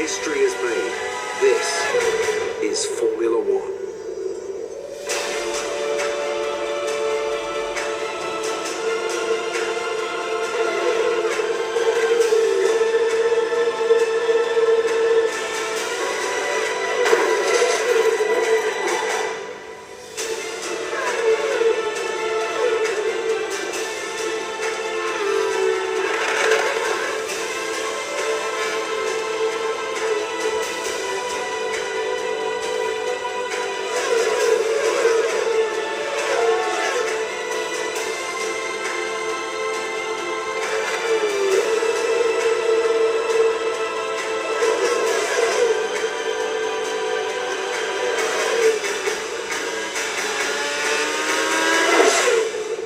history has made. This is Formula One.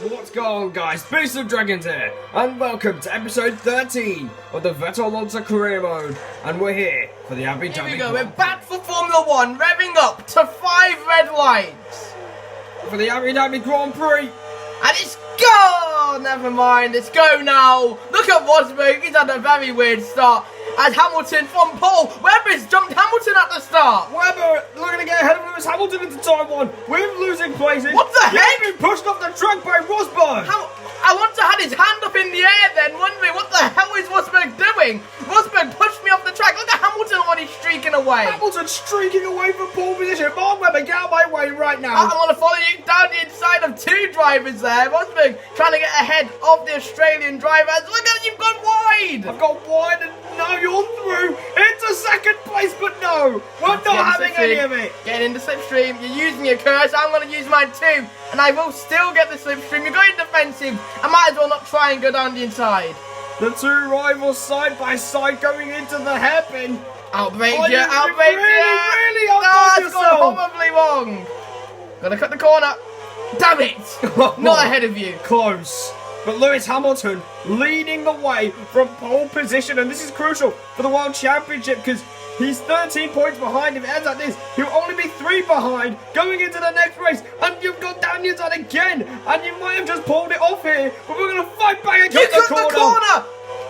What's going on, guys? Beast of Dragons here, and welcome to episode 13 of the Vettel Alonso career mode, and we're here for the Abu Dhabi GP. Here we go, we're back for Formula 1, revving up to 5 red lights. For the Abu Dhabi Grand Prix. And it's go! Never mind, it's go now. Look at Rosberg, he's had a very weird start. As Hamilton from pole, Webber's jumped Hamilton at the start. Webber looking to get ahead of Lewis Hamilton into time 1. We're losing places. What the heck? He's been pushed off the track by Rosberg. I want to have his hand up in the air then, wondering what the hell is Rosberg doing? Rosberg pushed me off the track. Look at Hamilton already streaking away. Hamilton streaking away from pole position. Mark Webber, get out of my way right now. I want to follow you down the inside of 2 drivers there. Rosberg trying to get ahead of the Australian drivers. Look at it, you've gone wide. I've gone wide and now you're through into second place, but no, we're not having any of it. Getting in the slipstream, you're using your curse, I'm going to use mine too, and I will still get the slipstream. You're going defensive, I might as well not try and go down the inside. The 2 rivals side by side going into the hairpin. Outbreak Oh, you, outbreak you. Really No, outdone it's gone yourself. horribly wrong. Gotta cut the corner. Damn it, not ahead of you. Close. But Lewis Hamilton leading the way from pole position, and this is crucial for the World Championship because he's 13 points behind. If it ends like this, he'll only be 3 behind going into the next race, and you've got down the inside again, and you might have just pulled it off here, but we're going to fight back and You cut cut the corner!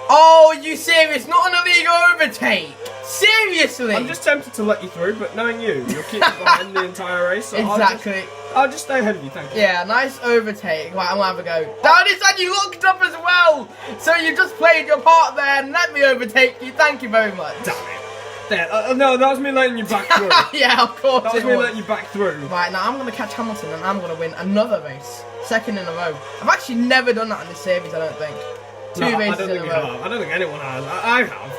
Oh, are you serious? Not an illegal overtake. Seriously? I'm just tempted to let you through, but knowing you'll keep it behind the entire race. So Exactly. I'll just stay ahead of you, thank you. Yeah, nice overtake. Right, I'm gonna have a go. Down this side, you looked up as well. So you just played your part there and let me overtake you. Thank you very much. Damn it. There, no, that was me letting you back through. Yeah, of course. That was me letting you back through. Right, now I'm gonna catch Hamilton and I'm gonna win another race. 2nd in a row. I've actually never done that in this series, I don't think. 2 No, races I don't in think a you row. have. I don't think anyone has. I have.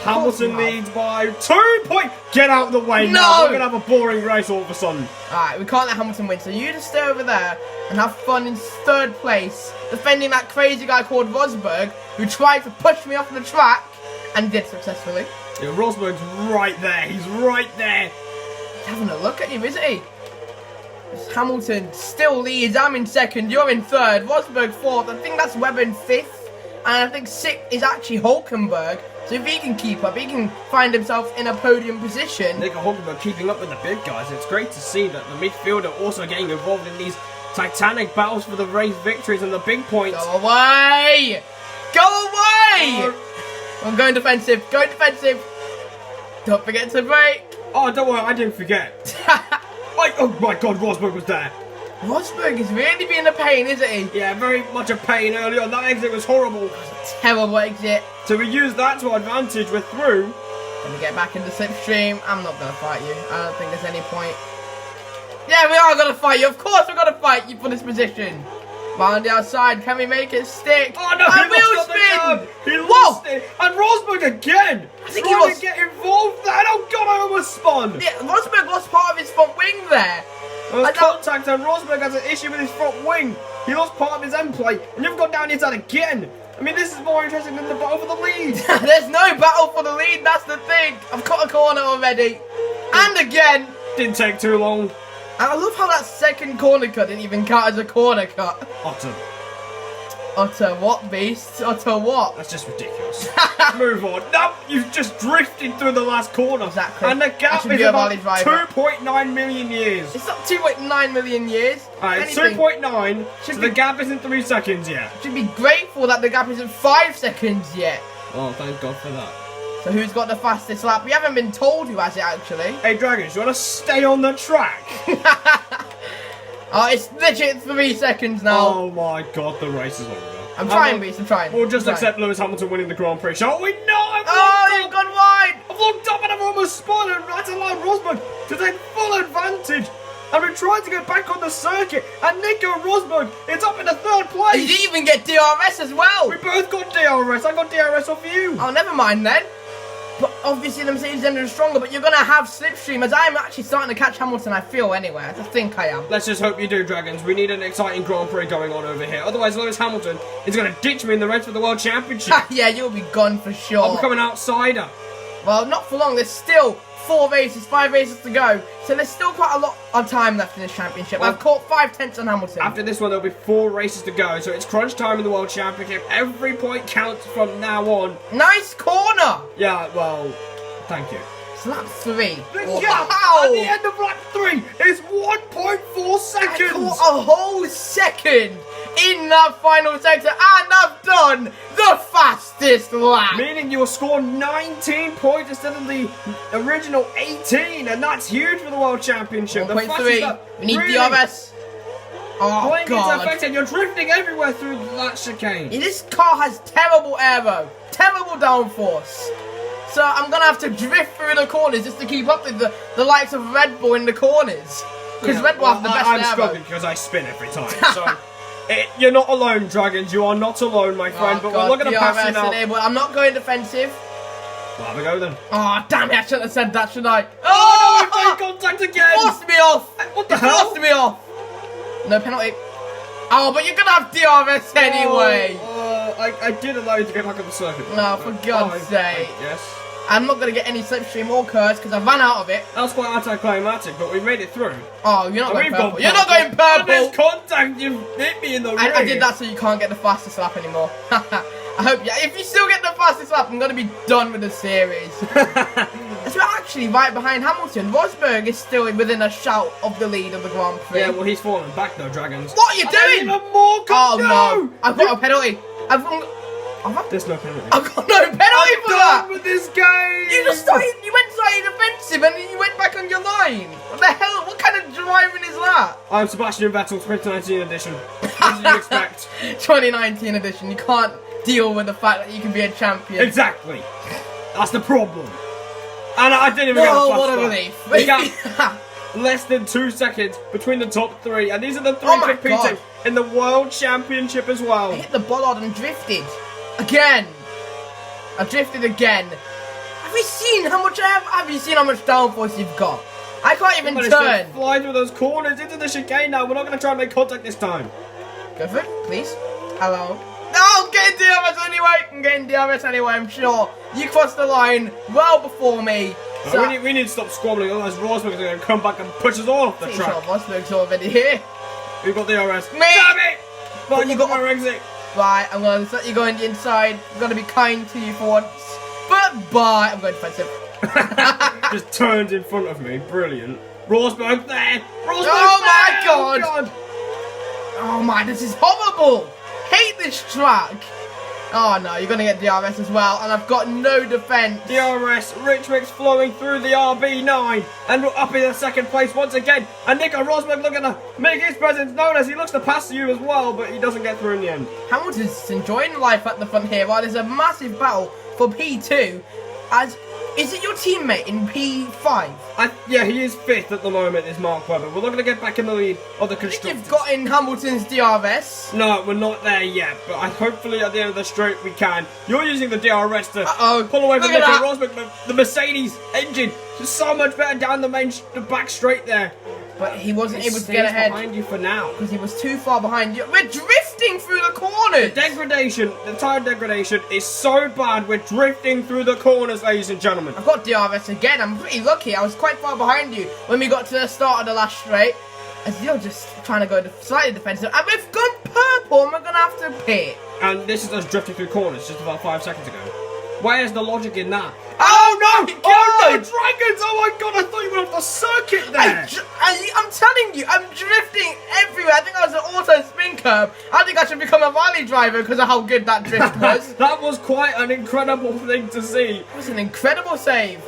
Hamilton you have. leads by 2 points. Get out of the way No! now. We're going to have a boring race all of a sudden. Alright, we can't let Hamilton win, so you just stay over there and have fun in 3rd place, defending that crazy guy called Rosberg, who tried to push me off the track and did successfully. Yeah, Rosberg's right there. He's right there. He's having a look at you, isn't he? Hamilton still leads. I'm in 2nd, you're in 3rd, Rosberg 4th. I think that's Webber in 5th, and I think 6th is actually Hulkenberg. So if he can keep up, he can find himself in a podium position. Nico Hulkenberg keeping up with the big guys. It's great to see that the midfield are also getting involved in these titanic battles for the race victories and the big points. Go away! Go away! I'm going defensive. Go defensive. Don't forget to brake. Oh, don't worry, I didn't forget. Oh my God, Rosberg was there. Rosberg is really being a pain, isn't he? Yeah, very much a pain early on. That exit was horrible. Terrible exit. So we use that to our advantage. We're through. Let me get back in the slipstream. I'm not going to fight you. I don't think there's any point. Yeah, we are going to fight you. Of course we're going to fight you for this position. Round the outside. Can we make it stick? Oh no, And he wheel lost on the spin! curb. He lost it. And Rosberg again. I think he trying was- to get involved there. Oh God, I almost spun. Yeah, Rosberg lost part of his front wing there. There was I don't- contact and Rosberg has an issue with his front wing. He lost part of his end plate. And you've gone down the inside again. I mean, this is more interesting than the battle for the lead. There's no battle for the lead, that's the thing. I've cut a corner already. And again. Didn't take too long. And I love how that 2nd corner cut didn't even count as a corner cut. Otter. Utter what, beast? Utter what? That's just ridiculous. Move on. No, you've just drifted through the last corner. Exactly. And the I gap should is be a about Valley driver. 2.9 million years. It's not 2.9 million years. Alright, it's 2.9, so the gap isn't 3 seconds yet. Should be grateful that the gap isn't 5 seconds yet. Oh, thank God for that. So who's got the fastest lap? We haven't been told who has it actually. Hey Dragons, you want to stay on the track? Oh, it's legit 3 seconds now. Oh my god, the race is over. I'm trying, Beast, I'm trying. We'll just I'm accept trying. Lewis Hamilton winning the Grand Prix, shall we? No, You've gone wide! I've looked up and I've almost spotted right allowed Rosberg to take full advantage. And we're trying to get back on the circuit. And Nico Rosberg is up in the 3rd place. You didn't even get DRS as well. We both got DRS. I got DRS off you. Oh, never mind then. But obviously the Mercedes engine is stronger, but you're going to have slipstream, as I'm actually starting to catch Hamilton, I feel, anyway. I think I am. Let's just hope you do, Dragons. We need an exciting Grand Prix going on over here. Otherwise, Lewis Hamilton is going to ditch me in the race for the World Championship. Yeah, you'll be gone for sure. I'll become an outsider. Well, not for long. There's still 5 races to go. So there's still quite a lot of time left in this championship. Well, I've caught 5/10 on Hamilton. After this one, there'll be 4 races to go. So it's crunch time in the World Championship. Every point counts from now on. Nice corner. Yeah, well, thank you. It's lap 3. The gap at the end of lap 3 is 1.4 seconds. I caught a whole second in that final sector, and I've done the fastest lap. Meaning you will score 19 points instead of the original 18, and that's huge for the World Championship. The fastest 1.3. lap, We need really DRS. Oh, playing into God. effect, and you're drifting everywhere through that chicane. This car has terrible aero, terrible downforce. So I'm going to have to drift through the corners just to keep up with the likes of Red Bull in the corners. Because Red Bull have the best I'm aero. struggling because I spin every time. So you're not alone, Dragons. You are not alone, my friend. But we're looking to pass you now. Enable. I'm not going defensive. Well, have a go then. Oh, damn it. I shouldn't have said that, should I? Oh, no, we've made contact again. Forced me off. What the hell? Forced me off. No penalty. Oh, but you're going to have DRS anyway. I did allow you to get back on the circuit. No, for God's sake. Yes. I'm not going to get any slipstream or curse because I ran out of it. That was quite anticlimactic, but we made it through. Oh, you're not going We've purple. gone You're not going And purple. there's contact. You hit me in the ring. I did that so you can't get the fastest lap anymore. I hope, yeah, if you still get the fastest lap, I'm going to be done with the series. So we're actually right behind Hamilton. Rosberg is still within a shout of the lead of the Grand Prix. Yeah, well, he's falling back though, Dragons. What are you doing? Even more Oh no! I've got a penalty. There's no penalty. I've got no penalty for that. Done with this game. You just started. You went slightly defensive and then you went back on your line. What the hell? What kind of driving is that? I'm Sebastian Vettel, 2019 edition. What did you expect? 2019 edition. You can't deal with the fact that you can be a champion. Exactly. That's the problem. And I didn't even get a Whoa, fast what a lap. relief. We got less than 2 seconds between the top 3, and these are the 3 Oh my competing God. in the World Championship as well. I hit the bollard and drifted. Again. I drifted again. Have you seen how much have you seen how much downforce you've got? I can't even Managed to turn. fly through those corners into the chicane now. We're not going to try and make contact this time. Go for it, please. Hello. No, I'm getting DRS anyway. I'm getting DRS anyway, I'm sure. You crossed the line well before me. So we need to stop squabbling, otherwise Rosberg's going to come back and push us all off the pretty track. sure Rosberg's already here. We've got DRS. Me. Damn it! But you you got got my exit. Right, I'm going to let you go in the inside. I'm going to be kind to you for once. But bye. I'm going defensive. Just turned in front of me. Brilliant. Rosberg there. Rosberg Oh my there. God. Oh God. Oh my, this is horrible. Hate this track. Oh no, you're going to get DRS as well. And I've got no defense. DRS, Rich Mix flowing through the RB9, and we're up in the 2nd place once again. And Nico Rosberg looking to make his presence known as he looks to pass you as well, but he doesn't get through in the end. Hamilton's enjoying life at the front here while there's a massive battle for P2. Is it your teammate in P5? Yeah, he is 5th at the moment, is Mark Webber. We're looking to get back in the lead of the I think constructors. you've got in Hamilton's DRS. No, we're not there yet, but hopefully at the end of the straight we can. You're using the DRS to Uh-oh. pull away from Look Nico at Rosberg, but the Mercedes engine is so much better down the back straight there. But he wasn't able to Stays get ahead behind you for now. because he was too far behind you. We're drifting through the corners. Degradation, the tyre degradation is so bad, we're drifting through the corners, ladies and gentlemen. I've got DRS again. I'm pretty lucky. I was quite far behind you when we got to the start of the last straight. As you're just trying to go slightly defensive. And we've gone purple and we're going to have to pit. And this is us drifting through corners just about 5 seconds ago. Where's the logic in that? Oh Oh no! my Oh no, God. Dragons! Oh my god, I thought you were off the circuit there! I'm telling you, I'm drifting everywhere. I think I was an auto spin curb. I think I should become a rally driver because of how good that drift was. That was quite an incredible thing to see. It was an incredible save.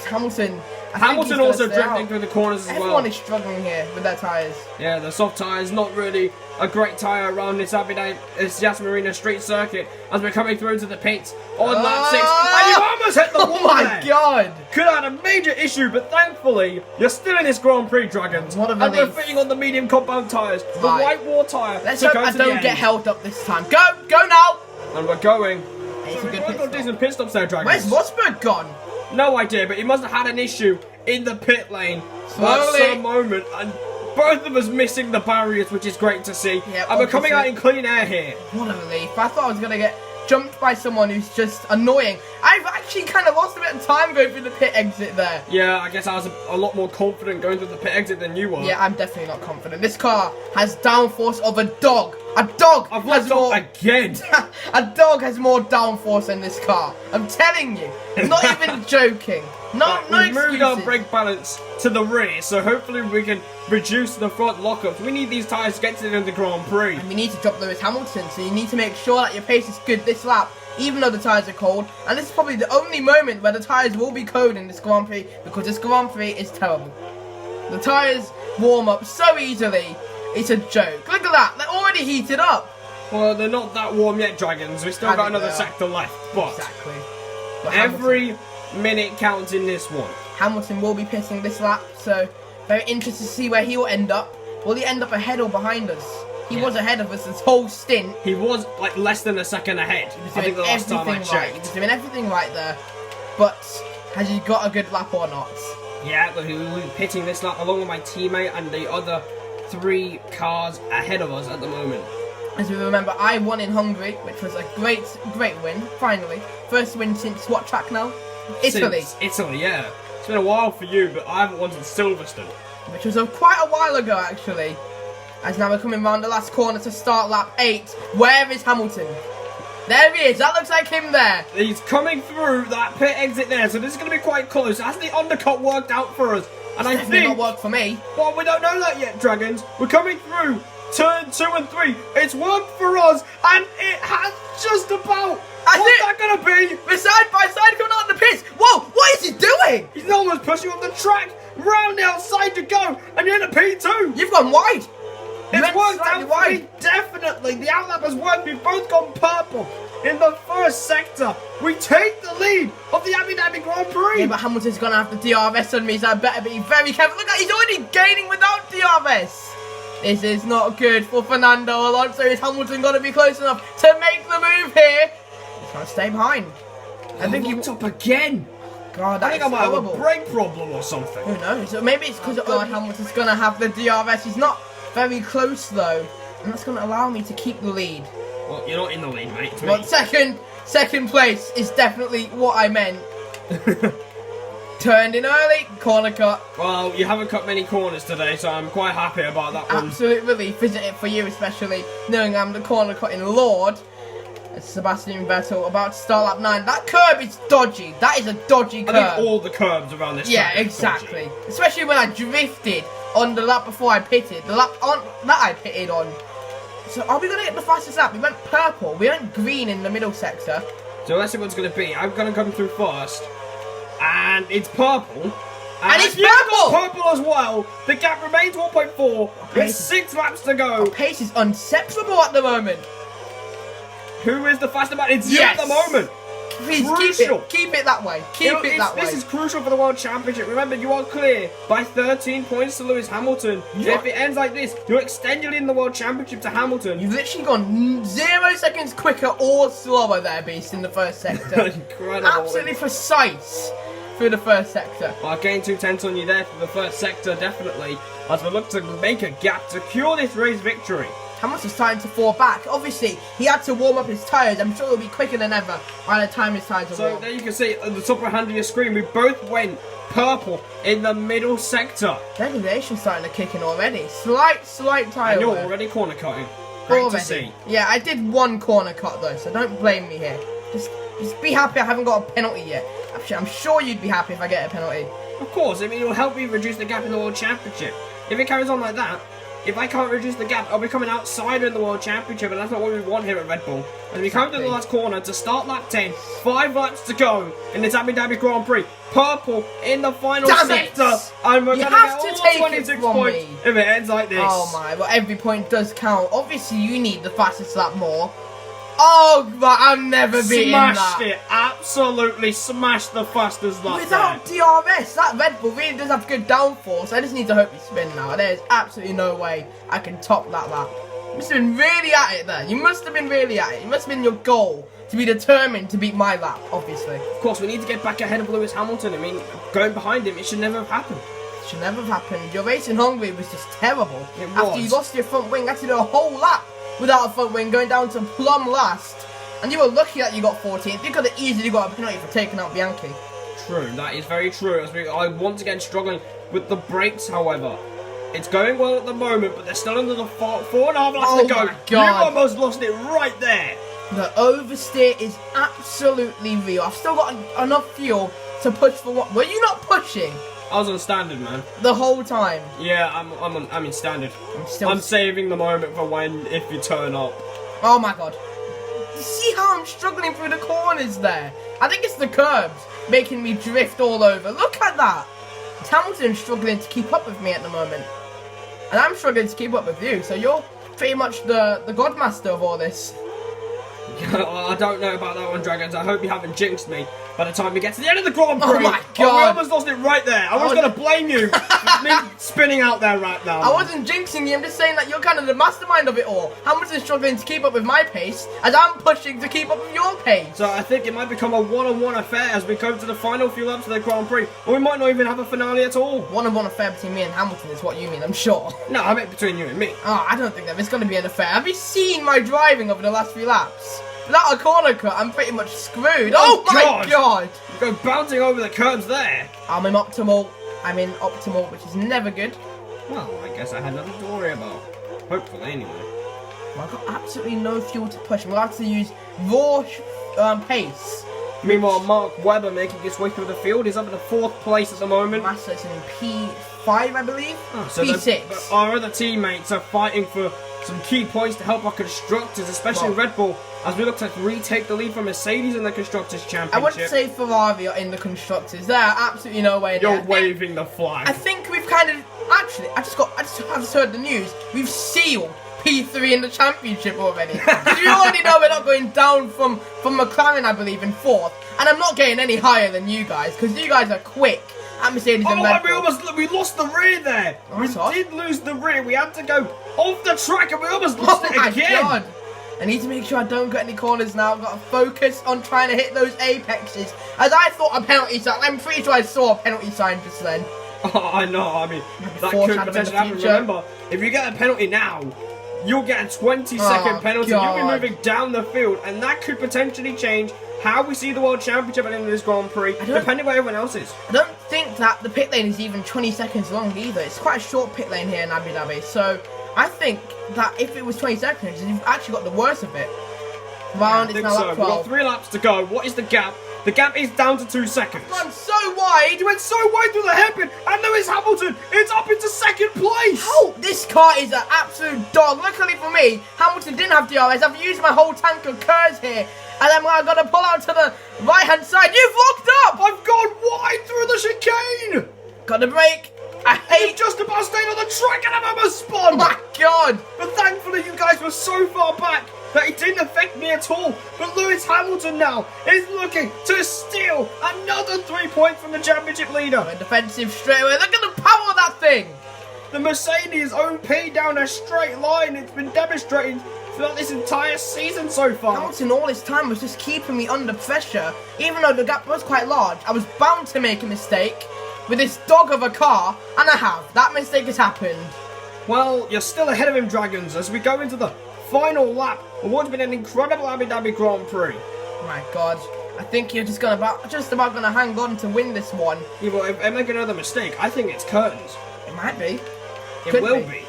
Hamilton. Hamilton also drifting through the corners as well. Everyone is struggling here with their tyres. Yeah, the soft tyres, not really a great tyre around this Abu Dhabi, this Yas Marina street circuit as we're coming through to the pits on lap 6. And you almost hit the wall. Oh my god! Could have had a major issue, but thankfully, you're still in this Grand Prix, Dragons. What a and we're relief. fitting on the medium compound tyres, the Right. white war tyre. Let's to hope go I to the don't end. get held up this time. Go now! And we're going. It's So a we've good both pit got stop. decent pit stops there, Dragons. Where's Rosberg gone? No idea, but he must have had an issue in the pit lane at Slowly. some moment, and both of us missing the barriers, which is great to see. Yeah, and we're coming out obviously. in clean air here. What a relief. I thought I was going to get jumped by someone who's just annoying. I've actually kind of lost a bit of time going through the pit exit there. Yeah, I guess I was a lot more confident going through the pit exit than you were. Yeah, I'm definitely not confident. This car has downforce of a dog. A dog I've has left more... off again. A dog has more downforce than this car. I'm telling you. I'm not even joking. No We've moved our excuses. brake balance to the rear, so hopefully we can reduce the front lockups. We need these tyres to get to the end of the Grand Prix. And we need to drop Lewis Hamilton, so you need to make sure that your pace is good this lap, even though the tyres are cold. And this is probably the only moment where the tyres will be cold in this Grand Prix, because this Grand Prix is terrible. The tyres warm up so easily, it's a joke. Look at that, they're already heated up. Well, they're not that warm yet, Dragons. We've still I got think another they are. sector left, but Exactly. But every minute counts in this one. Hamilton will be pissing this lap, so very interested to see where he will end up. Will he end up ahead or behind us? He was ahead of us this whole stint. He was like less than a second ahead. He was I think the doing last time I everything right. He checked. was doing everything right there. But has he got a good lap or not? Yeah, but he was pitting this lap along with my teammate and the other 3 cars ahead of us at the moment. As we remember, I won in Hungary, which was a great win, finally. First win since what track now? Italy. Since Italy, yeah. It's been a while for you, but I haven't won since Silverstone. Which was quite a while ago, actually. As now we're coming round the last corner to start lap 8. Where is Hamilton? There he is. That looks like him there. He's coming through that pit exit there, so this is going to be quite close. Has the undercut worked out for us? And I Definitely think... not worked for me. Well, we don't know that yet, Dragons. We're coming through turn 2 and 3. It's worked for us, and it has just about. What's that going to be? We're side by side coming out of the pits. Whoa, what is he doing? He's almost pushing on the track. Round the outside to go, and you're in a P2. You've gone wide. You It's went worked slightly out for me, definitely. The outlap has worked. We've both gone purple in the first sector. We take the lead of the Abu Dhabi Grand Prix. Yeah, but Hamilton's going to have the DRS on me, so I better be very careful. Look at, he's already gaining without DRS. This is not good for Fernando Alonso. Is Hamilton going to be close enough to make the move here? He's going to stay behind. I think he... locked up again. God, I that think is I might have horrible. a brake problem or something. Who knows? Maybe it's because Hamilton's going to have the DRS. He's not very close, though. And that's going to allow me to keep the lead. Well, you're not in the lead, mate. It's me. But second place is definitely what I meant. Turned in early, corner cut. Well, you haven't cut many corners today, so I'm quite happy about that one. Absolute relief, isn't it, for you, especially knowing I'm the corner cutting lord. It's Sebastian Vettel about to start lap 9. That curb is dodgy. That is a dodgy curb. I think all the curbs around this Yeah, track are exactly. dodgy. Especially when I drifted on the lap before I pitted. The lap on that I pitted on. So are we going to get the fastest lap? We went purple. We went green in the middle sector. So let's see what it's going to be. I'm going to come through first. And it's purple. And it's you've got purple! purple as well. The gap remains 1.4. With 6 laps to go. Pace is unseparable at the moment. Who is the fastest man? It's you Yes. at the moment. Please Crucial. keep it that way. Keep it that way. This is crucial for the World Championship. Remember, you are clear by 13 points to Lewis Hamilton. If it ends like this, you're extending in the World Championship to Hamilton. You've literally gone 0 seconds quicker or slower there, Beast, in the first sector. Incredible. Absolutely precise through the first sector. Well, I gained 2 tenths on you there for the first sector, definitely. As we look to make a gap to secure this race victory. Hamilton's starting to fall back. Obviously, he had to warm up his tyres. I'm sure he'll be quicker than ever by the time his tyres are So warm. there you can see at the top right hand of your screen, we both went purple in the middle sector. Degradation's starting to kick in already. Slight tyre And you're wear. already corner cutting. Great to Already. see. Yeah, I did one corner cut though, so don't blame me here. Just Just be happy I haven't got a penalty yet. Actually, I'm sure you'd be happy if I get a penalty. Of course, I mean, it will help me reduce the gap in the World Championship. If it carries on like that, if I can't reduce the gap, I'll become an outsider in the World Championship, and that's not what we want here at Red Bull. As we come to the last corner to start lap 10, 5 laps to go in this Abu Dhabi Grand Prix. Purple in the final sector, and we're going to get all 26 points if it ends like this. Oh my, well every point does count. Obviously you need the fastest lap more. Oh, but I'm never beating that. Smashed it, absolutely smashed the fastest lap. Without DRS, that Red Bull really does have good downforce. I just need to hope you spin now. There's absolutely no way I can top that lap. You must have been really at it there. You must have been really at it. It must have been your goal to be determined to beat my lap, obviously. Of course, we need to get back ahead of Lewis Hamilton. I mean, going behind him, it should never have happened. It should never have happened. Your race in Hungary was just terrible. It was. After you lost your front wing, you had to do a whole lap without a front wing, going down to plumb last. And you were lucky that you got 14th. You could have easily got a penalty for taking out Bianchi. True, that is very true. As we are once again struggling with the brakes, however. It's going well at the moment, but they're still under the 4.5 laps to go. My God. You almost lost it right there. The oversteer is absolutely real. I've still got enough fuel to push for what? Were you not pushing? I was on standard, man. The whole time. Yeah, I'm in standard. I'm saving the moment for when if you turn up. Oh my God. You see how I'm struggling through the corners there? I think it's the curbs making me drift all over. Look at that. Hamilton's struggling to keep up with me at the moment. And I'm struggling to keep up with you. So you're pretty much the godmaster of all this. I don't know about that one, Dragons. I hope you haven't jinxed me by the time we get to the end of the Grand Prix. Oh my God. We almost lost it right there. I was going to blame you for me spinning out there right now. I wasn't jinxing you. I'm just saying that you're kind of the mastermind of it all. Hamilton's struggling to keep up with my pace as I'm pushing to keep up with your pace. So I think it might become a one-on-one affair as we come to the final few laps of the Grand Prix. Or we might not even have a finale at all. One-on-one affair between me and Hamilton is what you mean, I'm sure. No, I meant between you and me. Oh, I don't think that there's going to be an affair. Have you seen my driving over the last few laps? Without a corner cut, I'm pretty much screwed. Oh my God! You go bouncing over the curbs there. I'm in optimal, which is never good. Well, I guess I had nothing to worry about. Hopefully, anyway. Well, I've got absolutely no fuel to push. We'll have to use raw pace. Meanwhile, Mark Webber making his way through the field. He's up in the 4th place at the moment. Massa's in P5, I believe. Oh, so P6. Our other teammates are fighting for some key points to help our constructors, especially Red Bull, as we look to retake the lead from Mercedes in the Constructors' Championship. I wouldn't say Ferrari are in the Constructors. There are absolutely no way. You're waving the flag. I think we've kind of... Actually, I just heard the news. We've sealed P3 in the Championship already. Because we already know we're not going down from McLaren, I believe, in 4th. And I'm not getting any higher than you guys, because you guys are quick at Mercedes and Red Bull. We lost the rear there. Oh, we did lose the rear. We had to go off the track and we almost lost it again. God. I need to make sure I don't get any corners now. I've got to focus on trying to hit those apexes. As I thought a penalty sign. I'm pretty sure I saw a penalty sign just then. Oh, I know. I mean, that could potentially happen. Remember, if you get a penalty now, you'll get a 20-second penalty. God. You'll be moving down the field, and that could potentially change how we see the World Championship at the end of this Grand Prix, depending on where everyone else is. I don't think that the pit lane is even 20 seconds long either. It's quite a short pit lane here in Abu Dhabi. So I think that if it was 20 seconds, you've actually got the worst of it. Round is now lap 12. We've got 3 laps to go. What is the gap? The gap is down to 2 seconds. Gone so wide. He went so wide through the hairpin, and Lewis Hamilton is up into 2nd place. Oh, this car is an absolute dog. Luckily for me, Hamilton didn't have DRS. I've used my whole tank of curves here, and then I've got to pull out to the right-hand side. You've locked up. I've gone wide through the chicane. Got to brake. I hate just about staying on the track, and I'm almost spun. Oh my God. But thankfully, you guys were so far back that it didn't affect me at all. But Lewis Hamilton now is looking to steal another 3 points from the championship leader. A defensive straightaway. Look at the power of that thing. The Mercedes OP down a straight line. It's been demonstrated throughout this entire season so far. Hamilton all this time was just keeping me under pressure. Even though the gap was quite large, I was bound to make a mistake with this dog of a car, and I have. That mistake has happened. Well, you're still ahead of him, Dragons, as we go into the final lap of what's been an incredible Abu Dhabi Grand Prix. Oh my God. I think you're just about gonna hang on to win this one. Yeah, well, if I make another mistake, I think it's curtains. It might be. It will be.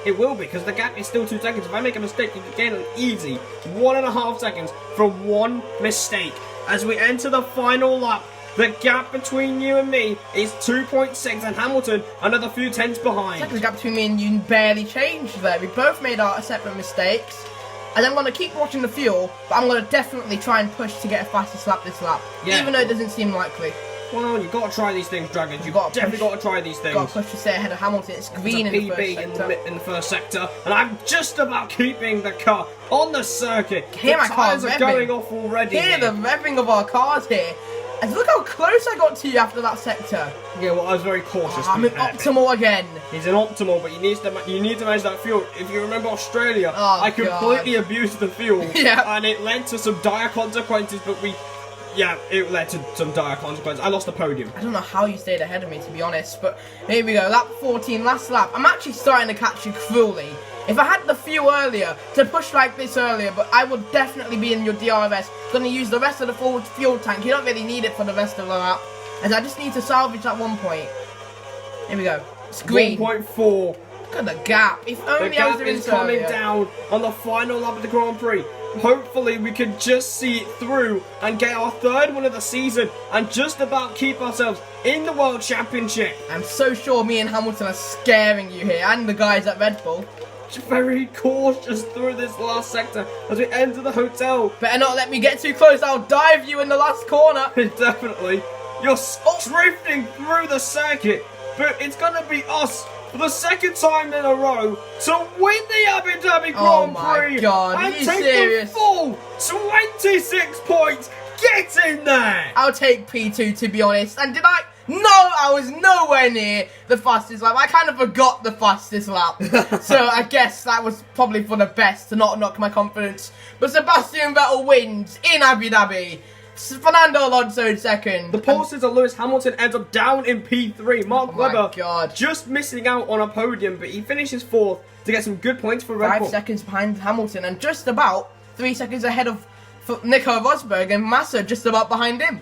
It will be, because the gap is still 2 seconds. If I make a mistake, you can gain an easy 1.5 seconds from one mistake. as we enter the final lap. The gap between you and me is 2.6 and Hamilton another few tenths behind. The gap between me and you barely changed there. We both made our separate mistakes. And I'm going to keep watching the fuel, but I'm going to definitely try and push to get a fastest lap this lap. Yeah. Even though it doesn't seem likely. Well, you've got to try these things, Dragons. You've definitely got to try these things. Got to push to stay ahead of Hamilton. It's green it's in the first PB sector. in the first sector, and I'm just about keeping the car on the circuit. Hear my the car tyres are revving. going off already. Hear the revving of our cars here. And look how close I got to you after that sector. Yeah, well, I was very cautious. I'm in optimal again. He's in optimal, but you need to manage that fuel. If you remember Australia, Oh, I completely abused the fuel, Yeah. and it led to some dire consequences. But it led to some dire consequences. I lost the podium. I don't know how you stayed ahead of me, to be honest, but here we go, lap 14, last lap. I'm actually starting to catch you cruelly. If I had the fuel earlier, to push like this earlier, but I would definitely be in your DRS. Gonna use the rest of the full fuel tank. You don't really need it for the rest of the lap, as I just need to salvage that 1 point. Here we go. It's green. 1.4. Look at the gap. If The only I was gap doing is so coming earlier. down on the final lap of the Grand Prix. Hopefully we can just see it through and get our third win of the season and just about keep ourselves in the World Championship. I'm so sure me and Hamilton are scaring you here, and the guys at Red Bull. Very cautious through this last sector as we enter the hotel. Better not let me get too close, I'll dive you in the last corner. Definitely. You're drifting through the circuit, but it's going to be us for the second time in a row to win the Abu Dhabi Oh Grand my Prix God, and are you take serious? the full 26 points. Get in there! I'll take P2, to be honest. And did I? No, I was nowhere near the fastest lap. I kind of forgot the fastest lap. So I guess that was probably for the best to not knock my confidence. But Sebastian Vettel wins in Abu Dhabi. Fernando Alonso in second. The poll says that Lewis Hamilton ends up down in P3. Mark Oh my Webber God. just missing out on a podium, but he finishes fourth to get some good points for Red 5 Bull. seconds behind Hamilton and just about 3 seconds ahead of Nico Rosberg, and Massa just about behind him.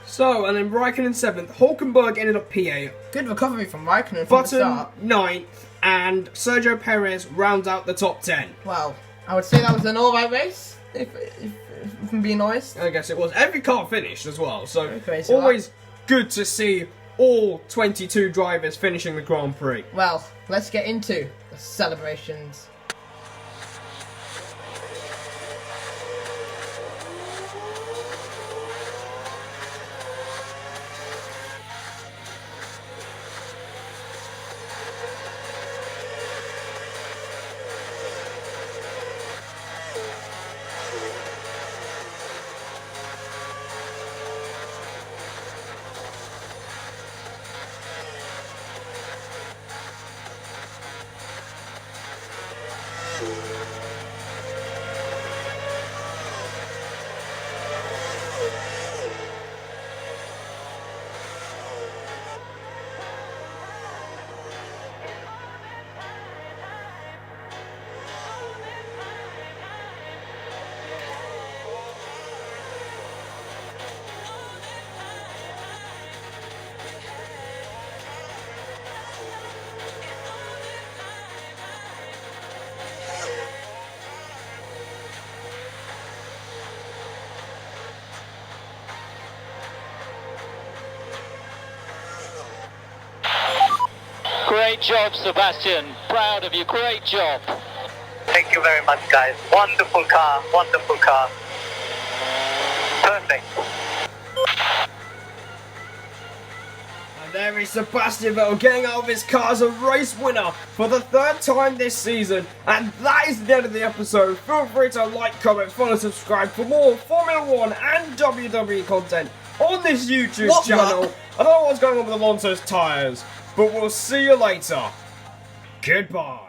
So, and then Raikkonen 7th. Hulkenberg ended up P8. Good recovery from Raikkonen from the Button start. 9th. And Sergio Perez rounds out the top 10. Well, I would say that was an alright race, if I'm being honest. I guess it was. Every car finished as well. So, Okay, so always good to see all 22 drivers finishing the Grand Prix. Well, let's get into the celebrations. Great job, Sebastian. Proud of you. Great job. Thank you very much, guys. Wonderful car, wonderful car. Perfect. And there is Sebastian Vettel getting out of his car as a race winner for the third time this season. And that is the end of the episode. Feel free to like, comment, follow, subscribe for more Formula 1 and WWE content on this YouTube channel. I don't know what's going on with Alonso's tyres, but we'll see you later. Goodbye.